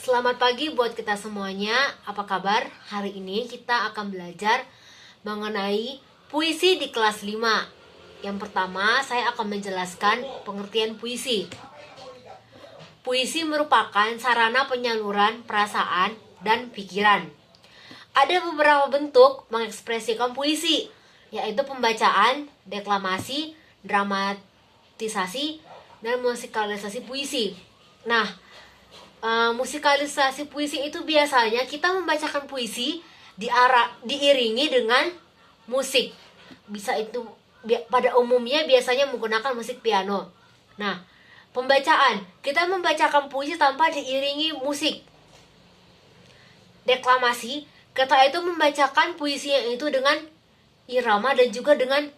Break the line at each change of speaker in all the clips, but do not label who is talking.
Selamat pagi buat kita semuanya. Apa kabar? Hari ini kita akan belajar mengenai puisi di kelas 5. Yang pertama, saya akan menjelaskan pengertian puisi. Puisi merupakan sarana penyaluran perasaan dan pikiran. Ada beberapa bentuk mengekspresikan puisi, yaitu pembacaan, deklamasi, dramatisasi, dan musikalisasi puisi. Nah, musikalisasi puisi itu biasanya kita membacakan puisi diiringi dengan musik. Bisa itu pada umumnya biasanya menggunakan musik piano. Nah, pembacaan, kita membacakan puisi tanpa diiringi musik. Deklamasi, kita itu membacakan puisi yang itu dengan irama dan juga dengan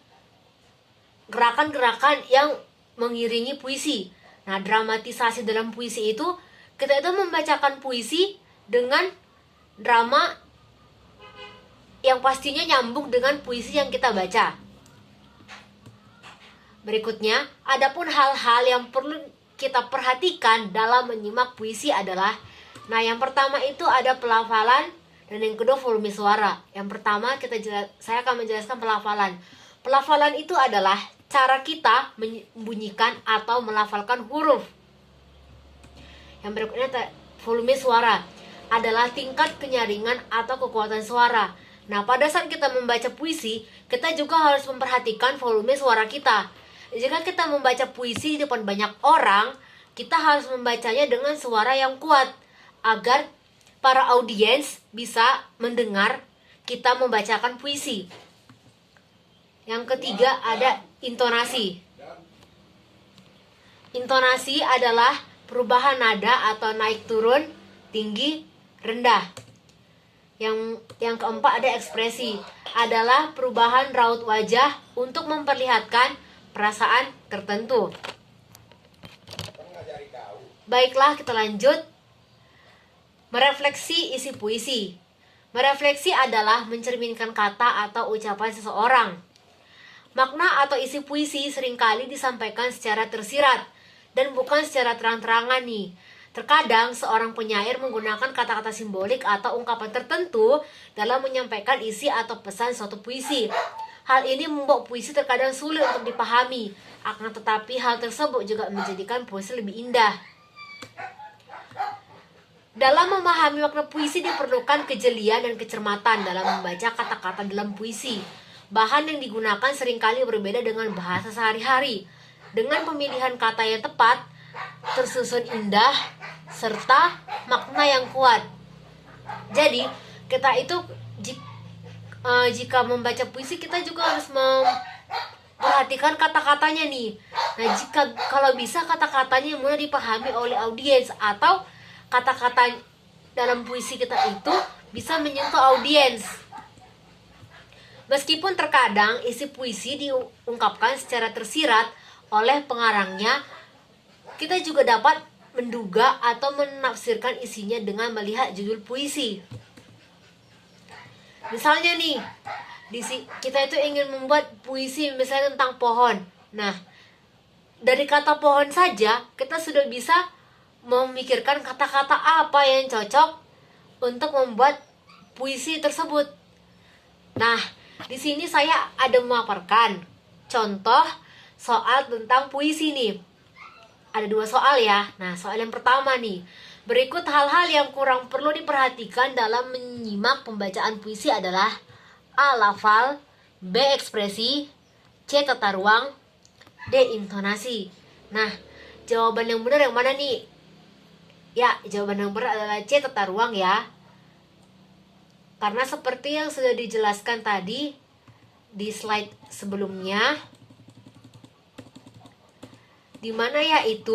gerakan-gerakan yang mengiringi puisi. Nah, dramatisasi dalam puisi itu kita itu membacakan puisi dengan drama yang pastinya nyambung dengan puisi yang kita baca. Berikutnya, adapun hal-hal yang perlu kita perhatikan dalam menyimak puisi adalah, yang pertama itu ada pelafalan dan yang kedua volume suara. Yang pertama saya akan menjelaskan pelafalan. Pelafalan itu adalah cara kita membunyikan atau melafalkan huruf. Yang berikutnya volume suara adalah tingkat kenyaringan atau kekuatan suara. Nah, pada saat kita membaca puisi, kita juga harus memperhatikan volume suara kita. Jika kita membaca puisi di depan banyak orang, kita harus membacanya dengan suara yang kuat agar para audiens bisa mendengar kita membacakan puisi. Yang ketiga ada intonasi. Intonasi adalah perubahan nada atau naik turun, tinggi, rendah. Yang keempat ada ekspresi, adalah perubahan raut wajah untuk memperlihatkan perasaan tertentu. Baiklah, kita lanjut. Merefleksi isi puisi. Merefleksi adalah mencerminkan kata atau ucapan seseorang. Makna atau isi puisi seringkali disampaikan secara tersirat dan bukan secara terang-terangan nih. Terkadang seorang penyair menggunakan kata-kata simbolik atau ungkapan tertentu dalam menyampaikan isi atau pesan suatu puisi. Hal ini membuat puisi terkadang sulit untuk dipahami, akan tetapi hal tersebut juga menjadikan puisi lebih indah. Dalam memahami makna puisi diperlukan kejelian dan kecermatan dalam membaca kata-kata dalam puisi. Bahan yang digunakan seringkali berbeda dengan bahasa sehari-hari. Dengan pemilihan kata yang tepat, tersusun indah, serta makna yang kuat. Jadi, kita itu jika membaca puisi, kita juga harus memperhatikan kata-katanya nih. Nah, kalau bisa kata-katanya mudah dipahami oleh audiens, atau kata-kata dalam puisi kita itu bisa menyentuh audiens. Meskipun terkadang isi puisi diungkapkan secara tersirat oleh pengarangnya, kita juga dapat menduga atau menafsirkan isinya dengan melihat judul puisi. Misalnya nih, kita itu ingin membuat puisi misalnya tentang pohon. Nah, dari kata pohon saja kita sudah bisa memikirkan kata-kata apa yang cocok untuk membuat puisi tersebut. Nah, di sini saya ada memaparkan contoh soal tentang puisi nih. Ada 2 soal ya. Nah, soal yang pertama nih. Berikut hal-hal yang kurang perlu diperhatikan dalam menyimak pembacaan puisi adalah: A. Lafal, B. Ekspresi, C. Tata ruang, D. Intonasi. Nah, jawaban yang benar yang mana nih? Ya, jawaban yang benar adalah C. Tata ruang ya. Karena seperti yang sudah dijelaskan tadi di slide sebelumnya, dimana yaitu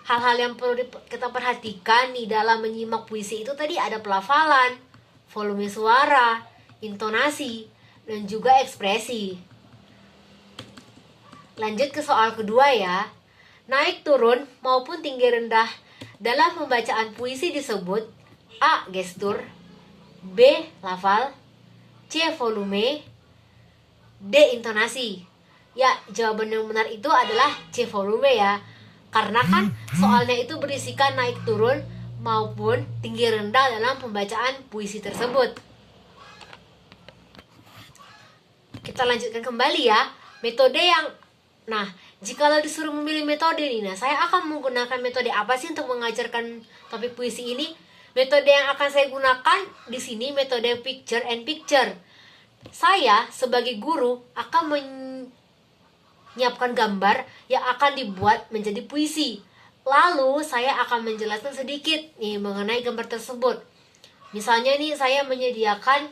hal-hal yang perlu kita perhatikan nih dalam menyimak puisi itu tadi ada pelafalan, volume suara, intonasi, dan juga ekspresi. Lanjut ke soal kedua ya. Naik turun maupun tinggi rendah dalam pembacaan puisi disebut A. Gestur, B. Lafal, C. Volume, D. Intonasi. Ya, jawaban yang benar itu adalah C. Volume ya. Karena kan soalnya itu berisikan naik turun maupun tinggi rendah dalam pembacaan puisi tersebut. Kita lanjutkan kembali ya, metode yang jikalau disuruh memilih metode ini, saya akan menggunakan metode apa sih untuk mengajarkan topik puisi ini? Metode yang akan saya gunakan di sini metode picture and picture. Saya sebagai guru akan menyiapkan gambar yang akan dibuat menjadi puisi. Lalu saya akan menjelaskan sedikit nih mengenai gambar tersebut. Misalnya nih, saya menyediakan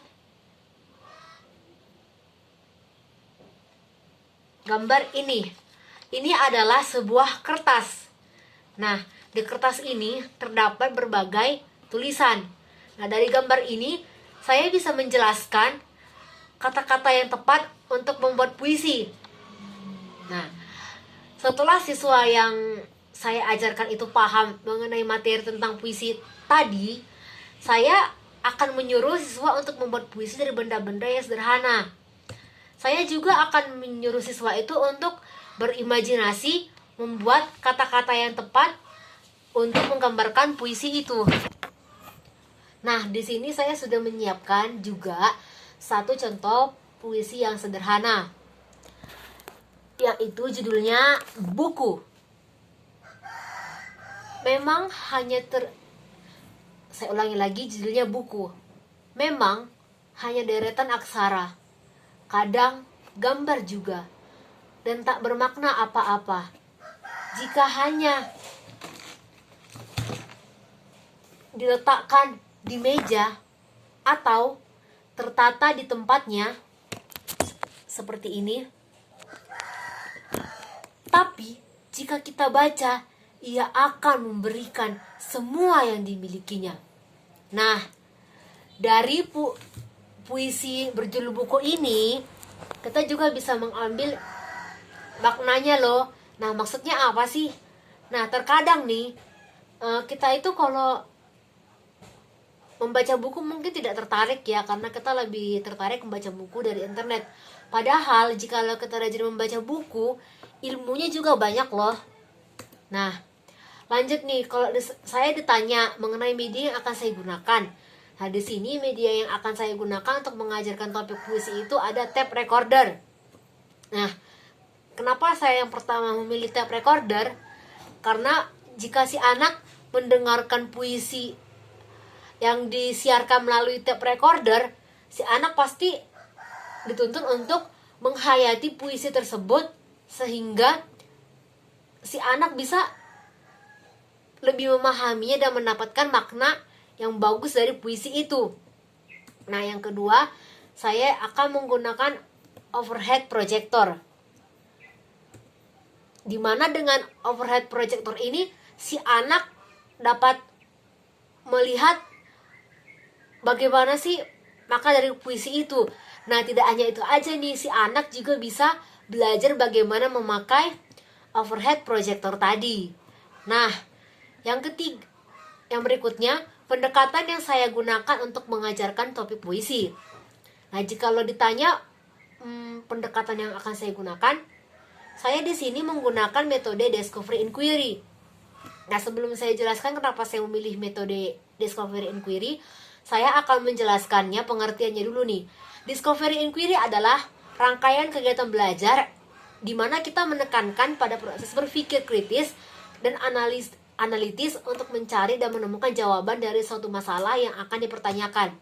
gambar ini. Ini adalah sebuah kertas. Nah, di kertas ini terdapat berbagai tulisan. Nah, dari gambar ini saya bisa menjelaskan kata-kata yang tepat untuk membuat puisi. Nah, setelah siswa yang saya ajarkan itu paham mengenai materi tentang puisi tadi, saya akan menyuruh siswa untuk membuat puisi dari benda-benda yang sederhana. Saya juga akan menyuruh siswa itu untuk berimajinasi membuat kata-kata yang tepat untuk menggambarkan puisi itu. Nah, di sini saya sudah menyiapkan juga satu contoh puisi yang sederhana, yaitu judulnya Buku. Memang hanya saya ulangi lagi, judulnya Buku. Memang hanya deretan aksara, kadang gambar juga, dan tak bermakna apa-apa jika hanya diletakkan di meja atau tertata di tempatnya seperti ini. Tapi jika kita baca, ia akan memberikan semua yang dimilikinya. Nah, dari puisi berjudul Buku ini, kita juga bisa mengambil maknanya loh. Nah, maksudnya apa sih? Nah, terkadang nih kita itu kalau membaca buku mungkin tidak tertarik ya, karena kita lebih tertarik membaca buku dari internet. Padahal jika kita rajin membaca buku, ilmunya juga banyak loh. Nah, lanjut nih, kalau saya ditanya mengenai media yang akan saya gunakan. Nah, di sini media yang akan saya gunakan untuk mengajarkan topik puisi itu ada tape recorder. Nah, kenapa saya yang pertama memilih tape recorder? Karena jika si anak mendengarkan puisi yang disiarkan melalui tape recorder, si anak pasti dituntut untuk menghayati puisi tersebut, sehingga si anak bisa lebih memahaminya dan mendapatkan makna yang bagus dari puisi itu. Nah, yang kedua, saya akan menggunakan overhead projector. Dimana dengan overhead projector ini, si anak dapat melihat bagaimana sih makna dari puisi itu. Nah, tidak hanya itu aja nih, si anak juga bisa belajar bagaimana memakai overhead projector tadi. Nah, yang berikutnya, pendekatan yang saya gunakan untuk mengajarkan topik puisi. Nah, jika lo ditanya pendekatan yang akan saya gunakan, saya di sini menggunakan metode discovery inquiry. Nah, sebelum saya jelaskan kenapa saya memilih metode discovery inquiry, saya akan menjelaskannya, pengertiannya dulu nih. Discovery inquiry adalah rangkaian kegiatan belajar di mana kita menekankan pada proses berpikir kritis dan analitis untuk mencari dan menemukan jawaban dari suatu masalah yang akan dipertanyakan.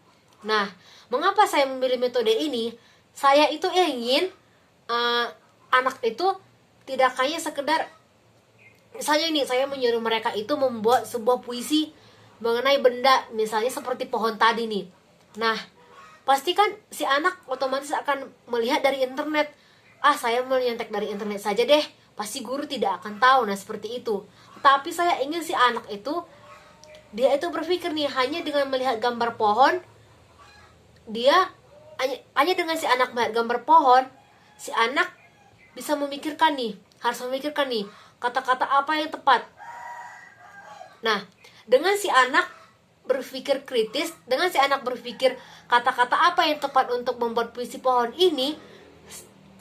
Nah, mengapa saya memilih metode ini? Saya itu ingin anak itu tidak hanya sekedar, misalnya ini saya menyuruh mereka itu membuat sebuah puisi mengenai benda, misalnya seperti pohon tadi nih. Nah, pastikan si anak otomatis akan melihat dari internet. Saya menyontek dari internet saja deh, pasti guru tidak akan tahu. Nah, seperti itu. Tapi saya ingin si anak itu, dia itu berpikir nih, hanya dengan melihat gambar pohon, dia hanya dengan si anak melihat gambar pohon, si anak bisa memikirkan nih, harus memikirkan nih kata-kata apa yang tepat. Nah, dengan si anak berpikir kritis, dengan si anak berpikir kata-kata apa yang tepat untuk membuat puisi pohon ini,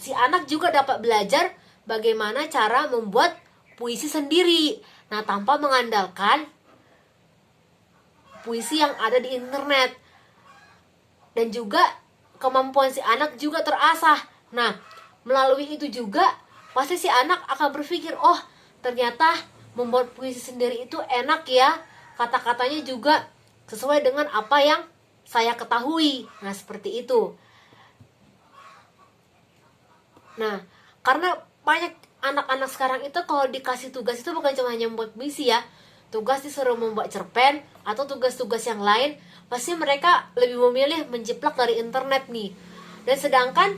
si anak juga dapat belajar bagaimana cara membuat puisi sendiri. Nah, tanpa mengandalkan puisi yang ada di internet. Dan juga kemampuan si anak juga terasah. Nah, melalui itu juga pasti si anak akan berpikir, oh ternyata membuat puisi sendiri itu enak ya, kata-katanya juga sesuai dengan apa yang saya ketahui. Nah, seperti itu. Nah, karena banyak anak-anak sekarang itu kalau dikasih tugas itu bukan cuma hanya membuat puisi ya, tugas disuruh membuat cerpen atau tugas-tugas yang lain, pasti mereka lebih memilih menjiplak dari internet nih. Dan sedangkan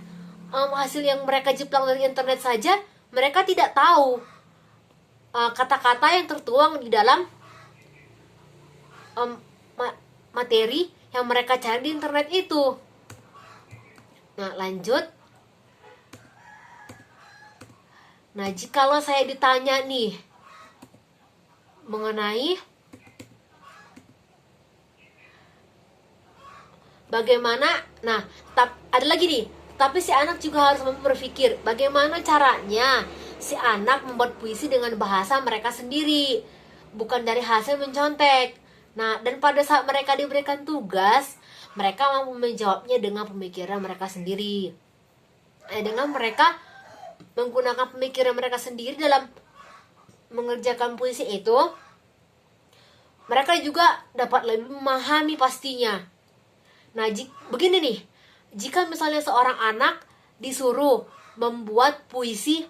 hasil yang mereka jiplak dari internet saja, mereka tidak tahu kata-kata yang tertuang di dalam materi yang mereka cari di internet itu. Nah, lanjut. Nah, jikalau saya ditanya nih mengenai bagaimana, nah, ada lagi nih, tapi si anak juga harus berpikir bagaimana caranya si anak membuat puisi dengan bahasa mereka sendiri, bukan dari hasil mencontek. Nah, dan pada saat mereka diberikan tugas, mereka mampu menjawabnya dengan pemikiran mereka sendiri. Dengan mereka menggunakan pemikiran mereka sendiri dalam mengerjakan puisi itu, mereka juga dapat lebih memahami pastinya. Nah, begini nih, jika misalnya seorang anak disuruh membuat puisi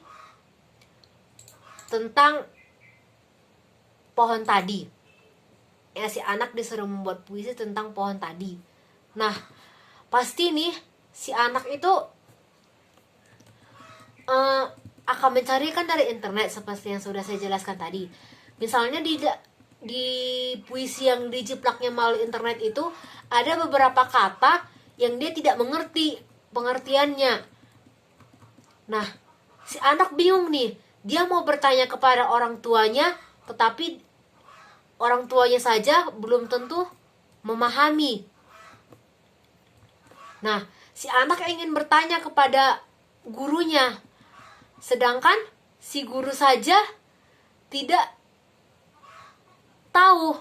tentang pohon tadi, ya si anak disuruh membuat puisi tentang pohon tadi. Nah, pasti nih si anak itu akan mencarikan dari internet seperti yang sudah saya jelaskan tadi. Misalnya di puisi yang dijiplaknya melalui internet itu ada beberapa kata yang dia tidak mengerti pengertiannya. Nah, si anak bingung nih, dia mau bertanya kepada orang tuanya, tetapi orang tuanya saja belum tentu memahami. Nah, si anak ingin bertanya kepada gurunya, sedangkan si guru saja tidak tahu.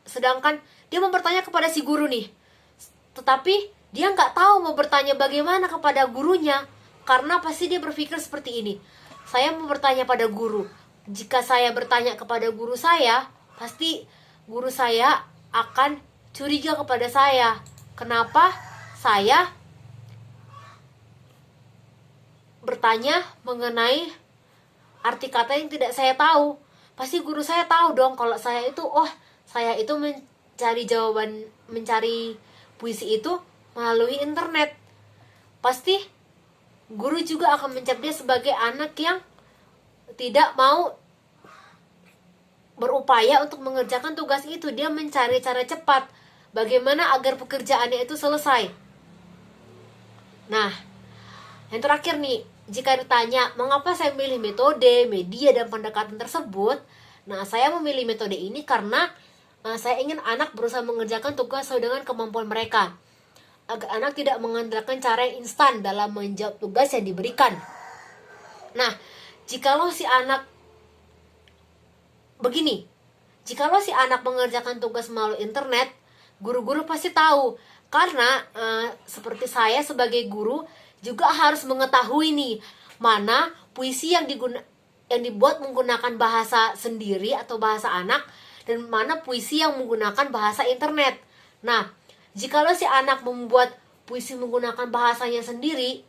Sedangkan dia mau bertanya kepada si guru nih, tetapi dia nggak tahu mau bertanya bagaimana kepada gurunya, karena pasti dia berpikir seperti ini, saya mau bertanya pada guru, jika saya bertanya kepada guru saya, pasti guru saya akan curiga kepada saya. Kenapa saya bertanya mengenai arti kata yang tidak saya tahu? Pasti guru saya tahu dong kalau saya itu, saya itu mencari jawaban, mencari puisi itu melalui internet. Pasti guru juga akan mencap dia sebagai anak yang tidak mau berupaya untuk mengerjakan tugas itu. Dia mencari cara cepat bagaimana agar pekerjaannya itu selesai. Nah, yang terakhir nih, jika ditanya mengapa saya memilih metode, media, dan pendekatan tersebut, nah saya memilih metode ini karena saya ingin anak berusaha mengerjakan tugas sesuai dengan kemampuan mereka, agar anak tidak mengandalkan cara yang instan dalam menjawab tugas yang diberikan. Nah, jikalau si anak mengerjakan tugas melalui internet, guru-guru pasti tahu. Karena seperti saya sebagai guru juga harus mengetahui nih, mana puisi yang dibuat menggunakan bahasa sendiri atau bahasa anak, dan mana puisi yang menggunakan bahasa internet. Nah, jikalau si anak membuat puisi menggunakan bahasanya sendiri,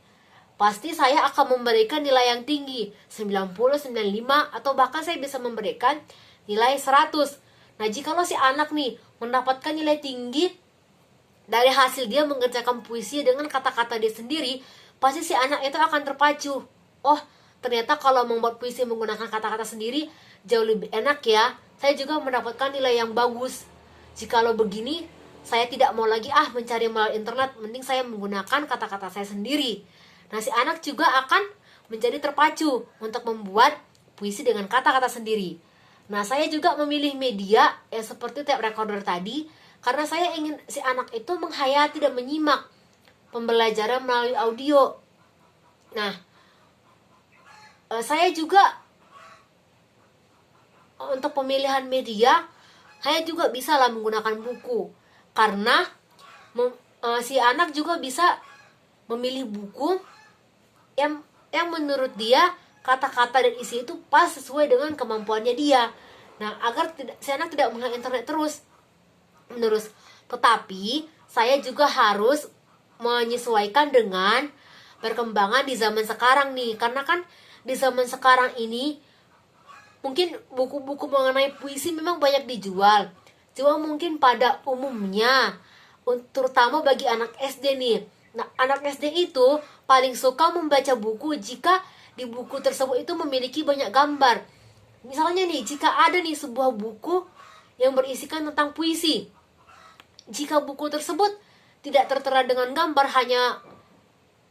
pasti saya akan memberikan nilai yang tinggi, 90, 95, atau bahkan saya bisa memberikan nilai 100. Nah, jikalau si anak nih mendapatkan nilai tinggi dari hasil dia mengerjakan puisi dengan kata-kata dia sendiri, pasti si anak itu akan terpacu. Oh, ternyata kalau membuat puisi menggunakan kata-kata sendiri jauh lebih enak ya. Saya juga mendapatkan nilai yang bagus. Jikalau begini, saya tidak mau lagi mencari melalui internet, mending saya menggunakan kata-kata saya sendiri. Nah, si anak juga akan menjadi terpacu untuk membuat puisi dengan kata-kata sendiri. Nah, saya juga memilih media yang seperti tape recorder tadi, karena saya ingin si anak itu menghayati dan menyimak pembelajaran melalui audio. Nah, saya juga untuk pemilihan media saya juga bisa lah menggunakan buku. Karena si anak juga bisa memilih buku yang menurut dia kata-kata dan isi itu pas sesuai dengan kemampuannya dia. Nah, agar si anak tidak menggunakan internet terus menerus. Tetapi saya juga harus menyesuaikan dengan perkembangan di zaman sekarang nih. Karena kan di zaman sekarang ini mungkin buku-buku mengenai puisi memang banyak dijual. Cuma mungkin pada umumnya, terutama bagi anak SD nih. Nah, anak SD itu paling suka membaca buku jika di buku tersebut itu memiliki banyak gambar. Misalnya nih, jika ada nih sebuah buku yang berisikan tentang puisi. Jika buku tersebut tidak tertera dengan gambar, hanya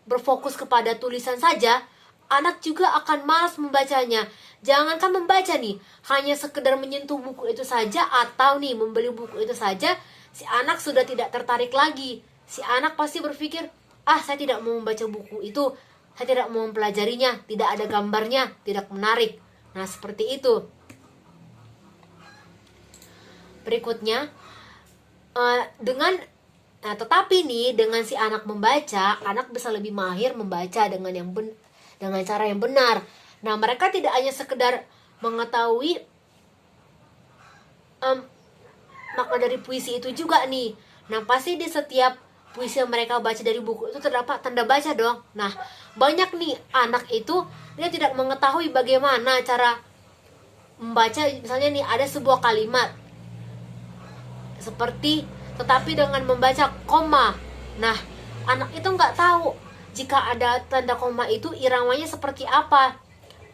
berfokus kepada tulisan saja, anak juga akan malas membacanya. Jangankan membaca nih, hanya sekedar menyentuh buku itu saja atau nih membeli buku itu saja, si anak sudah tidak tertarik lagi. Si anak pasti berpikir, saya tidak mau membaca buku itu, saya tidak mau mempelajarinya, tidak ada gambarnya, tidak menarik. Nah, seperti itu. Berikutnya, tetapi nih, dengan si anak membaca, anak bisa lebih mahir membaca dengan cara yang benar. Nah, mereka tidak hanya sekedar mengetahui makna dari puisi itu juga nih. Nah, pasti di setiap puisi yang mereka baca dari buku itu terdapat tanda baca dong. Nah, banyak nih anak itu dia tidak mengetahui bagaimana cara membaca. Misalnya nih, ada sebuah kalimat seperti tetapi dengan membaca koma. Nah, anak itu nggak tahu jika ada tanda koma itu iramanya seperti apa.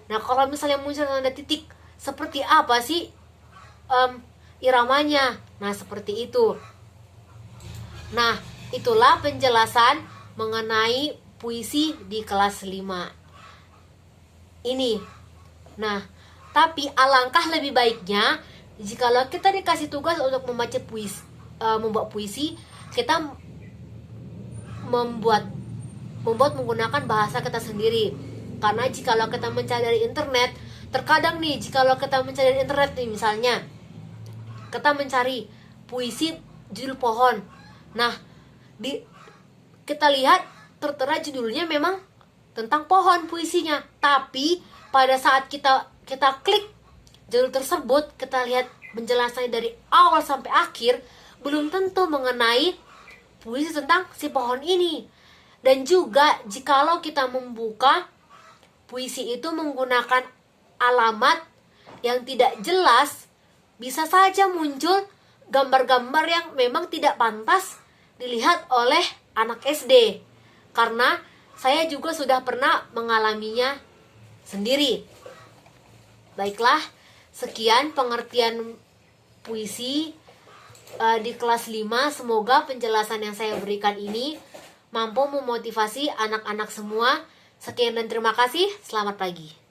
Nah, kalau misalnya muncul tanda titik, seperti apa sih iramanya? Nah, seperti itu. Nah, itulah penjelasan mengenai puisi di kelas 5 ini. Nah, tapi alangkah lebih baiknya jikalau kita dikasih tugas untuk membaca puisi, membuat puisi, kita membuat menggunakan bahasa kita sendiri. Karena jikalau kita mencari dari internet, terkadang nih jikalau kita mencari dari internet nih, misalnya kita mencari puisi judul pohon. Nah, kita lihat tertera judulnya memang tentang pohon puisinya, tapi pada saat kita klik judul tersebut, kita lihat penjelasannya dari awal sampai akhir, belum tentu mengenai puisi tentang si pohon ini. Dan juga jikalau kita membuka puisi itu menggunakan alamat yang tidak jelas, bisa saja muncul gambar-gambar yang memang tidak pantas dilihat oleh anak SD. Karena saya juga sudah pernah mengalaminya sendiri. Baiklah, sekian pengertian puisi di kelas 5. Semoga penjelasan yang saya berikan ini mampu memotivasi anak-anak semua. Sekian dan terima kasih. Selamat pagi.